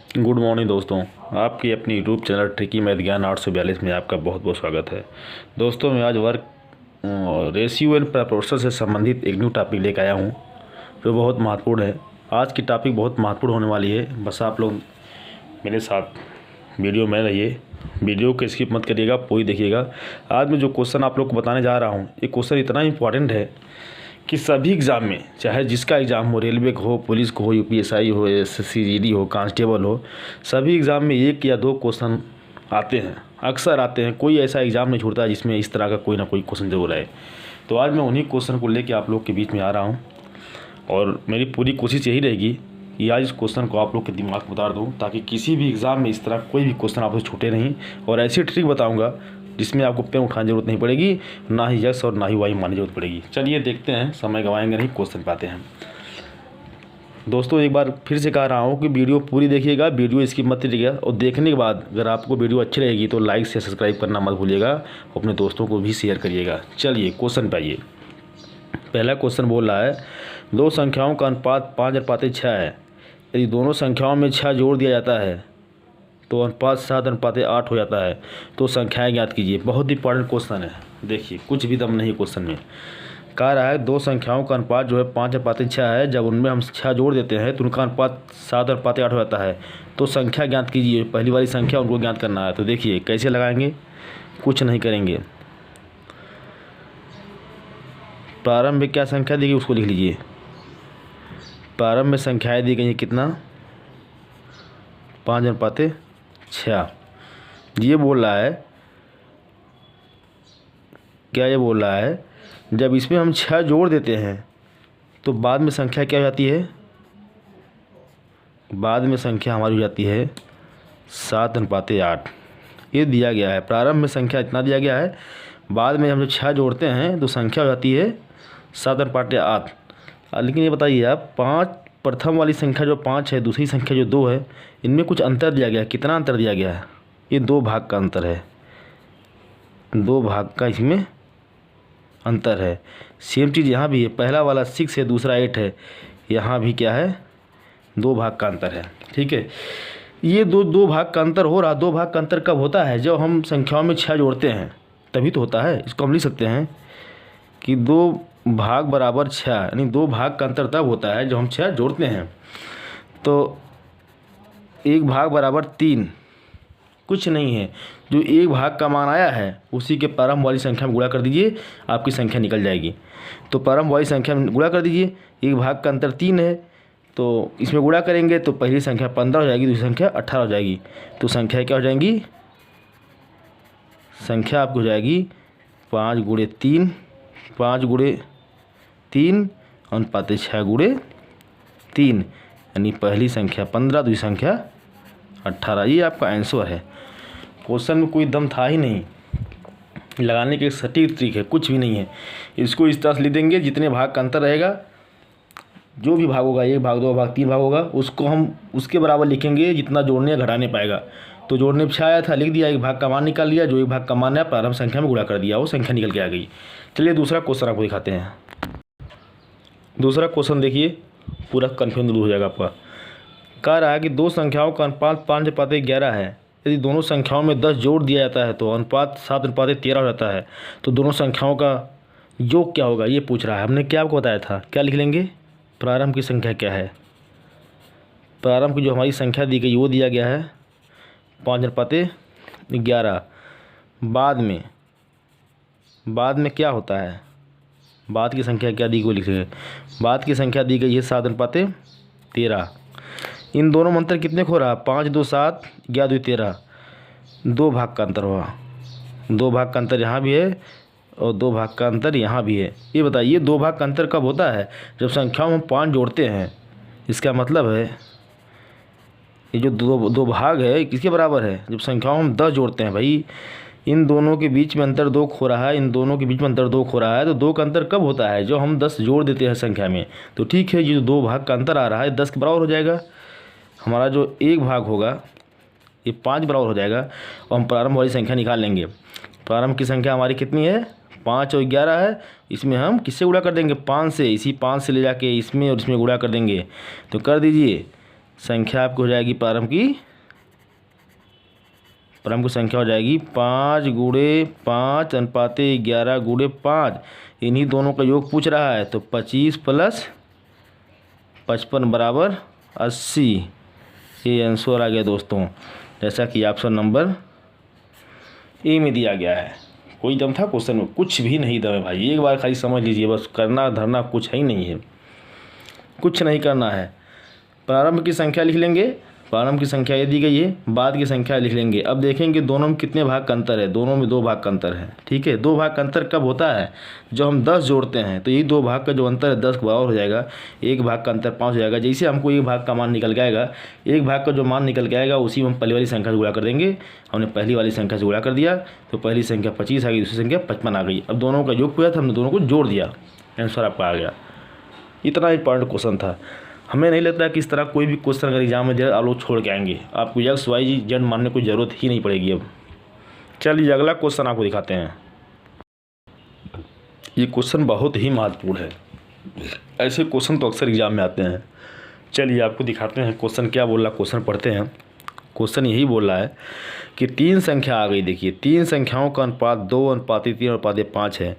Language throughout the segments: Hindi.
गुड मॉर्निंग दोस्तों। आपकी अपनी यूट्यूब चैनल ट्रिकी मैथ ज्ञान 842 में आपका बहुत बहुत स्वागत है। दोस्तों मैं आज वर्क रेशियो एंड प्रपोर्शन से संबंधित एक न्यू टॉपिक लेकर आया हूँ जो बहुत महत्वपूर्ण है। आज की टॉपिक बहुत महत्वपूर्ण होने वाली है, बस आप लोग मेरे साथ वीडियो में रहिए, वीडियो को स्किप मत करिएगा, पूरी देखिएगा। आज मैं जो क्वेश्चन आप लोग को बताने जा रहा हूँ, ये क्वेश्चन इतना इंपॉर्टेंट है कि सभी एग्ज़ाम में, चाहे जिसका एग्ज़ाम हो, रेलवे का हो, पुलिस को हो, यूपीएसआई हो, एसएससी हो, कांस्टेबल हो, सभी एग्ज़ाम में एक या दो क्वेश्चन आते हैं, अक्सर आते हैं। कोई ऐसा एग्ज़ाम नहीं छूटता जिसमें इस तरह का कोई ना कोई क्वेश्चन जरूर आए। तो आज मैं उन्हीं क्वेश्चन को लेकर आप लोग के बीच में आ रहा हूँ और मेरी पूरी कोशिश यही रहेगी कि आज इस क्वेश्चन को आप लोग के दिमाग में उतार दूँ, ताकि किसी भी एग्ज़ाम में इस तरह कोई भी क्वेश्चन आपसे छूटे नहीं। और ऐसी ट्रिक बताऊँगा जिसमें आपको पेन उठाने की जरूरत नहीं पड़ेगी, ना ही यस और ना ही वाई मानने की जरूरत पड़ेगी। चलिए देखते हैं, समय गवाएंगे नहीं, क्वेश्चन पाते हैं। दोस्तों एक बार फिर से कह रहा हूँ कि वीडियो पूरी देखिएगा, वीडियो स्किप मत करिएगा। और देखने के बाद अगर आपको वीडियो अच्छी रहेगी तो लाइक से सब्सक्राइब करना मत भूलिएगा, अपने दोस्तों को भी शेयर करिएगा। चलिए क्वेश्चन पे आइए। पहला क्वेश्चन बोल रहा है, दो संख्याओं का अनुपात 5:6 है। यदि दोनों संख्याओं में 6 जोड़ दिया जाता है तो अनुपात 7:8 हो जाता है, तो संख्याएं ज्ञात कीजिए। बहुत इंपॉर्टेंट क्वेश्चन है, देखिए कुछ भी दम नहीं क्वेश्चन में। कह रहा है दो संख्याओं का अनुपात जो है 5:6 है, जब उनमें हम 6 जोड़ देते हैं तो उनका अनुपात 7:8 हो जाता है, तो संख्या ज्ञात कीजिए। पहली वाली संख्या उनको ज्ञात करना है। तो देखिए कैसे लगाएंगे, कुछ नहीं करेंगे। प्रारंभ में क्या संख्या दी गई उसको लिख लीजिए। प्रारंभ में संख्याएँ दी गई हैं कितना, 5:6। ये बोल रहा है, क्या ये बोल रहा है, जब इसमें हम 6 जोड़ देते हैं तो बाद में संख्या क्या हो जाती है, बाद में संख्या हमारी हो जाती है 7:8। ये दिया गया है, प्रारंभ में संख्या इतना दिया गया है, बाद में हम जब 6 जोड़ते हैं तो संख्या हो जाती है 7:8। लेकिन ये बताइए आप, 5 प्रथम वाली संख्या जो 5 है, दूसरी संख्या जो 2 है, इनमें कुछ अंतर दिया गया है। कितना अंतर दिया गया है, ये 2 भाग का अंतर है, 2 भाग का इसमें अंतर है। सेम चीज़ यहाँ भी है, पहला वाला 6 है, दूसरा 8 है, यहाँ भी क्या है, 2 भाग का अंतर है। ठीक है, ये दो भाग का अंतर हो रहा। 2 भाग का अंतर कब होता है, जब हम संख्याओं में 6 जोड़ते हैं तभी तो होता है। इसको हम लिख सकते हैं कि 2 भाग बराबर 6, यानी 2 भाग का अंतर तब होता है जब हम 6 जोड़ते हैं। तो 1 भाग बराबर 3 कुछ नहीं है, जो 1 भाग का मान आया है उसी के प्रारंभ वाली संख्या में गुणा कर दीजिए, आपकी संख्या निकल जाएगी। तो प्रारंभ वाली संख्या में गुणा कर दीजिए, 1 भाग का अंतर 3 है, तो इसमें गुणा करेंगे तो पहली संख्या 15 हो जाएगी, दूसरी संख्या 18 हो जाएगी। तो संख्या क्या हो जाएंगी, संख्या आपकी हो जाएगी 5 गुणे 3, 5 गुणे 3 अनुपात 6 गुणे 3, यानी पहली संख्या 15, दूसरी संख्या 18। ये आपका आंसर है। क्वेश्चन में कोई दम था ही नहीं, लगाने की एक सटीक ट्रिक है, कुछ भी नहीं है। इसको इस तरह से लिख देंगे, जितने भाग का अंतर रहेगा, जो भी भाग होगा, 1 भाग 2 भाग 3 भाग होगा, उसको हम उसके बराबर लिखेंगे जितना जोड़ने या घटाने पाएगा। तो जोड़ने पे 6 आया था, लिख दिया, 1 भाग का मान निकाल लिया, जो 1 भाग का मान है प्रारंभ संख्या में गुणा कर दिया, वो संख्या निकल के आ गई। चलिए दूसरा क्वेश्चन आपको दिखाते हैं। दूसरा क्वेश्चन देखिए, पूरा कन्फ्यूजन दूर हो जाएगा आपका। कह रहा है कि दो संख्याओं का अनुपात 5:11 है। यदि दोनों संख्याओं में 10 जोड़ दिया जाता है तो अनुपात 7:13 हो जाता है, तो दोनों संख्याओं का योग क्या होगा, ये पूछ रहा है। हमने क्या आपको बताया था, क्या लिख लेंगे, प्रारंभ की संख्या क्या है, प्रारंभ की जो हमारी संख्या दी गई वो दिया गया है 5:11। बाद में क्या होता है, बाद की संख्या क्या दी गई लिख लेंगे। बाद की संख्या दी गई है 7:13। इन दोनों में अंतर कितने को हो रहा है, 5 2 7, 11 2 13, 2 भाग का अंतर हुआ। 2 भाग का अंतर यहाँ भी है और 2 भाग का अंतर यहाँ भी है। ये बताइए 2 भाग का अंतर कब होता है, जब संख्याओं में हम 5 जोड़ते हैं। इसका मतलब है ये जो दो भाग है किसके बराबर है, जब संख्याओं में हम 10 जोड़ते हैं। भाई इन दोनों के बीच में अंतर 2 हो रहा है, इन दोनों के बीच में अंतर 2 हो रहा है, तो 2 का अंतर कब होता है, जो हम 10 जोड़ देते हैं संख्या में। तो ठीक है, ये जो 2 भाग का अंतर आ रहा है 10 के बराबर हो जाएगा। हमारा जो 1 भाग होगा ये 5 बराबर हो जाएगा, और हम प्रारंभ वाली संख्या निकाल लेंगे। प्रारंभ की संख्या हमारी कितनी है, 5 और 11 है। इसमें हम किससे गुणा कर देंगे, 5 से, इसी 5 से ले जाके इसमें और इसमें गुणा कर देंगे। तो कर दीजिए संख्या आपकी हो जाएगी प्रारंभ की संख्या हो जाएगी 5 × 5 अनुपाते 11 × 5। इन्हीं दोनों का योग पूछ रहा है, तो 25 + 55 = 80। ये आंसर आ गया दोस्तों, जैसा कि ऑप्शन नंबर ए में दिया गया है। कोई दम था क्वेश्चन में? कुछ भी नहीं दम है भाई, एक बार खाली समझ लीजिए, बस करना धरना कुछ ही नहीं है, कुछ नहीं करना है। प्रारंभ की संख्या लिख लेंगे, प्रारंभ की संख्या ये दी गई है, बाद की संख्या लिख लेंगे। अब देखेंगे दोनों में कितने भाग का अंतर है, दोनों में 2 भाग का अंतर है। ठीक है, 2 भाग का अंतर कब होता है? जब हम 10 जोड़ते हैं, तो ये 2 भाग का जो अंतर है 10 के बराबर हो जाएगा, 1 भाग का अंतर 5 हो जाएगा। जैसे हमको 1 भाग का मान निकल के आएगा, 1 भाग का जो मान निकल के आएगा उसी में हम पहली वाली संख्या से गुणा कर देंगे। हमने पहली वाली संख्या से गुणा कर दिया, तो पहली संख्या 25 आ गई, दूसरी संख्या 55 आ गई। अब दोनों का योग हुआ था, हमने दोनों को जोड़ दिया, आंसर आपका आ गया। इतना इंपॉर्टेंट क्वेश्चन था। हमें नहीं लगता कि इस तरह कोई भी क्वेश्चन अगर एग्जाम में दे आप लोग छोड़ के आएंगे, आपको एक्स वाई जेड मानने की ज़रूरत ही नहीं पड़ेगी। अब चलिए अगला क्वेश्चन आपको दिखाते हैं। ये क्वेश्चन बहुत ही महत्वपूर्ण है, ऐसे क्वेश्चन तो अक्सर एग्जाम में आते हैं। चलिए आपको दिखाते हैं क्वेश्चन क्या बोल रहा, क्वेश्चन पढ़ते हैं। क्वेश्चन यही बोल रहा है कि 3 संख्या आ गई। देखिए 3 संख्याओं का अनुपात 2:3:5 है।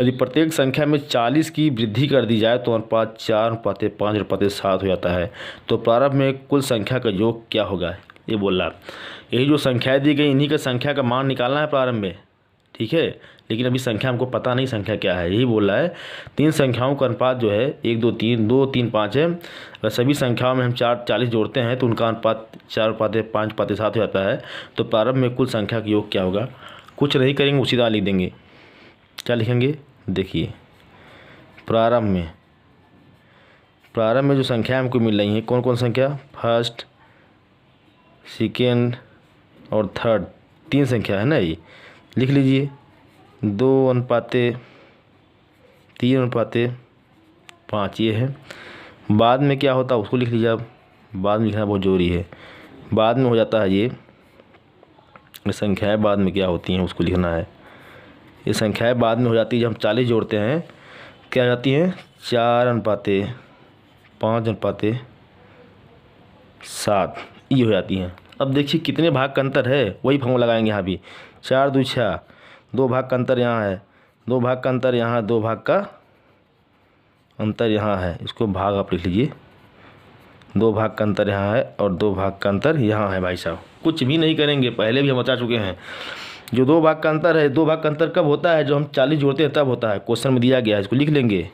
यदि प्रत्येक संख्या में 40 की वृद्धि कर दी जाए तो अनुपात 4:5:7 हो जाता है। तो प्रारंभ में कुल संख्या का योग क्या होगा, ये बोल रहा है। यही जो संख्याएं दी गई इन्हीं का संख्या का मान निकालना है प्रारंभ में, ठीक है। लेकिन अभी संख्या हमको पता नहीं संख्या क्या है, यही बोल रहा है। 3 संख्याओं का अनुपात जो है 1 2 3 2 3 5 है। अगर सभी संख्याओं में हम 40 जोड़ते हैं तो उनका अनुपात 4:5:7 हो जाता है। तो प्रारंभ में कुल संख्या का योग क्या होगा? कुछ नहीं करेंगे, उसी तरह लिख देंगे। क्या लिखेंगे? देखिए प्रारंभ में जो संख्या हमको मिल रही हैं, कौन कौन संख्या? फर्स्ट, सेकेंड और थर्ड, 3 संख्या है ना, ये लिख लीजिए। 2:3:5 ये है। बाद में क्या होता है उसको लिख लीजिए। अब बाद में लिखना बहुत ज़रूरी है। बाद में हो जाता है ये संख्याएं, बाद में क्या होती हैं उसको लिखना है। ये संख्याएं बाद में हो जाती है, जब हम 40 जोड़ते हैं क्या हो जाती हैं? 4:5:7 ये हो जाती हैं। अब देखिए कितने भाग का अंतर है, वही फॉर्मूला लगाएंगे यहाँ भी। 4 2 6, 2 भाग का अंतर यहाँ है, 2 भाग का अंतर यहाँ, 2 भाग का अंतर यहाँ है। इसको भाग आप लिख लीजिए। 2 भाग का अंतर यहाँ है और 2 भाग का अंतर यहाँ है। भाई साहब कुछ भी नहीं करेंगे, पहले भी हम बता चुके हैं। जो 2 भाग का अंतर है, 2 भाग का अंतर कब होता है? जो हम 40 जोड़ते हैं तब होता है। क्वेश्चन में दिया गया है, इसको लिख लेंगे।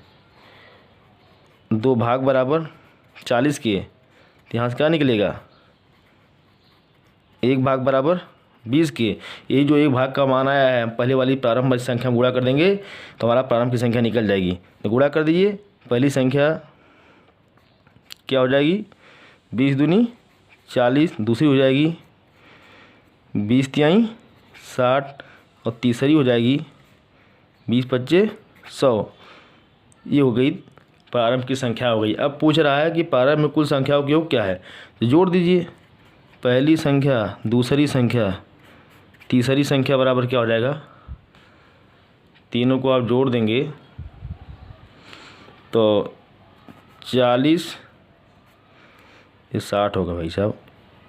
2 भाग बराबर 40 के, तो यहाँ से क्या निकलेगा? 1 भाग बराबर 20 के। ये जो 1 भाग का मान आया है, पहले वाली प्रारंभ वाली संख्या गुणा कर देंगे तो हमारा प्रारंभ की संख्या निकल जाएगी। तो गुणा कर दीजिए, पहली संख्या क्या हो जाएगी? 20 दूनी 40, दूसरी हो जाएगी 20 तिहाई 60 और तीसरी हो जाएगी 20 पच्चे 100। ये हो गई प्रारंभ की संख्या हो गई। अब पूछ रहा है कि प्रारंभ में कुल संख्याओं का योग क्या है, तो जोड़ दीजिए। पहली संख्या, दूसरी संख्या, तीसरी संख्या बराबर क्या हो जाएगा? तीनों को आप जोड़ देंगे तो 40, ये 60 होगा भाई साहब,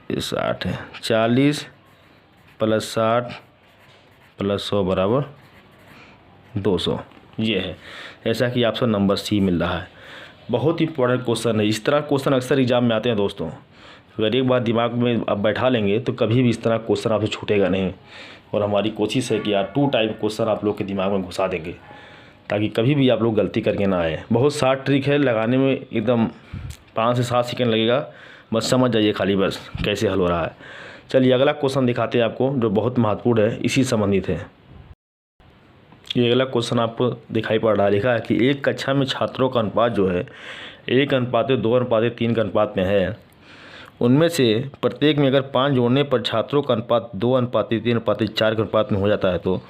ये 60 है। 40 + 60 + 100 बराबर 200, ये है। ऐसा कि ऑप्शन नंबर सी मिल रहा है। बहुत ही इंपॉर्टेंट क्वेश्चन है, इस तरह क्वेश्चन अक्सर एग्जाम में आते हैं दोस्तों। अगर एक बार दिमाग में आप बैठा लेंगे तो कभी भी इस तरह क्वेश्चन आपसे छूटेगा नहीं। और हमारी कोशिश है कि यार 2 टाइप क्वेश्चन आप लोग के दिमाग में घुसा देंगे, ताकि कभी भी आप लोग गलती करके ना आए। बहुत शार्ट ट्रिक है, लगाने में एकदम 5 से 7 सेकंड लगेगा, बस समझ जाइए खाली बस कैसे हल हो रहा है। चलिए अगला क्वेश्चन दिखाते हैं आपको, जो बहुत महत्वपूर्ण है, इसी संबंधित है। ये अगला क्वेश्चन आपको दिखाई पड़ रहा है, लिखा है कि एक कक्षा में छात्रों का अनुपात जो है 1:2:3 के अनुपात में है। उनमें से प्रत्येक में अगर 5 जोड़ने पर छात्रों का अनुपात 2:3:4 के अनुपात में हो जाता है, तो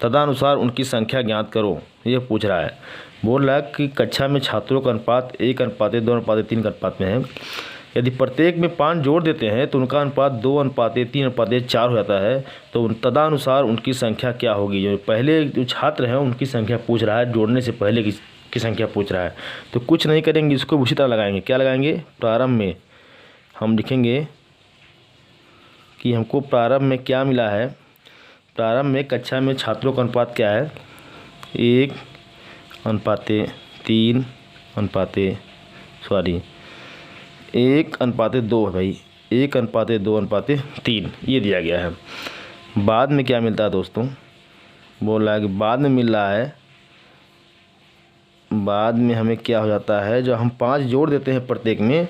तदनुसार उनकी संख्या ज्ञात करो। ये पूछ रहा है, बोल रहा है कि कक्षा में छात्रों का अनुपात 1:2:3 के अनुपात में है। यदि प्रत्येक में 5 जोड़ देते हैं तो उनका अनुपात 2:3:4 हो जाता है। तो तदनुसार उनकी संख्या क्या होगी? जो पहले जो छात्र हैं उनकी संख्या पूछ रहा है, जोड़ने से पहले की संख्या पूछ रहा है। तो कुछ नहीं करेंगे, इसको उसी तरह लगाएंगे। क्या लगाएंगे? प्रारंभ में हम लिखेंगे कि हमको प्रारंभ में क्या मिला है। प्रारंभ में कक्षा में छात्रों का अनुपात क्या है, 1:3 1:2 है भाई, 1:2:3 ये दिया गया है। बाद में क्या मिलता है दोस्तों, बोल रहा है कि बाद में मिल रहा है, बाद में हमें क्या हो जाता है, जब हम 5 जोड़ देते हैं प्रत्येक में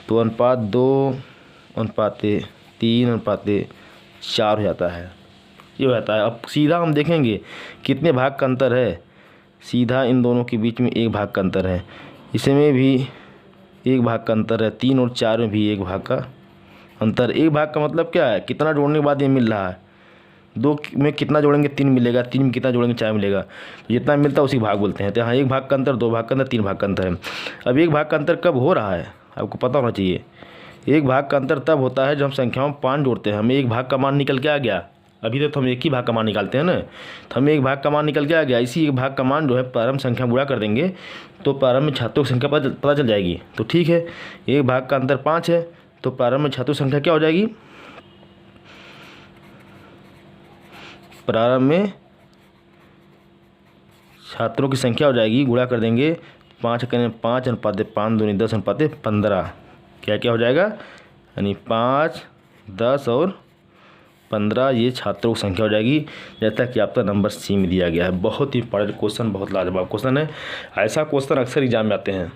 तो 2:3:4 हो जाता है, ये हो जाता है। अब सीधा हम देखेंगे कितने भाग का अंतर है, सीधा इन दोनों के बीच में 1 भाग का अंतर है, इसमें भी 1 भाग का अंतर है, 3 और 4 में भी 1 भाग का अंतर। 1 भाग का मतलब क्या है, कितना जोड़ने के बाद ये मिल रहा है। 2 में कितना जोड़ेंगे 3 मिलेगा, 3 में कितना जोड़ेंगे 4 मिलेगा, तो जितना मिलता है उसी भाग बोलते हैं। तो यहाँ 1 भाग का अंतर, 2 भाग का अंतर, 3 भाग का अंतर है। अब 1 भाग का अंतर कब हो रहा है आपको पता होना चाहिए। 1 भाग का अंतर तब होता है जब हम संख्याओं में 5 जोड़ते हैं, हमें 1 भाग का मान निकल के आ गया। अभी तक तो हम 1 ही भाग का मान निकालते हैं ना, तो हमें 1 भाग का मान निकल के आ गया। इसी 1 भाग का मान जो है प्रारंभ संख्या गुणा कर देंगे तो प्रारंभ में छात्रों की संख्या पता चल जाएगी। तो ठीक है, 1 भाग का अंतर 5 है, तो प्रारंभ में छात्रों की संख्या क्या हो जाएगी, प्रारंभ में छात्रों की संख्या हो जाएगी, गुणा कर देंगे 5 करें 5:5 दूनी 10:15, क्या क्या हो जाएगा, यानी 5, 10 और 15 ये छात्रों की संख्या हो जाएगी, जैसा कि आपका नंबर सी में दिया गया है। बहुत ही इंपॉर्टेंट क्वेश्चन, बहुत लाजवाब क्वेश्चन है। ऐसा क्वेश्चन अक्सर एग्जाम में आते हैं,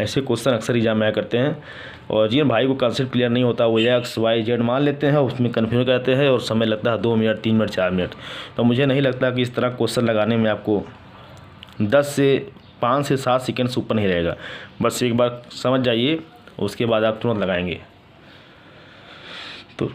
ऐसे क्वेश्चन अक्सर एग्जाम में आया करते हैं। और जिन भाई को कॉन्सेप्ट क्लियर नहीं होता वो एक्स वाई जेड मान लेते हैं, उसमें कन्फ्यूज करते हैं और समय लगता है 2 मिनट 3 मिनट 4 मिनट। तो मुझे नहीं लगता कि इस तरह क्वेश्चन लगाने में आपको 5 से 7 सेकेंड से ऊपर नहीं रहेगा। बस एक बार समझ जाइए, उसके बाद आप तुरंत लगाएंगे। तो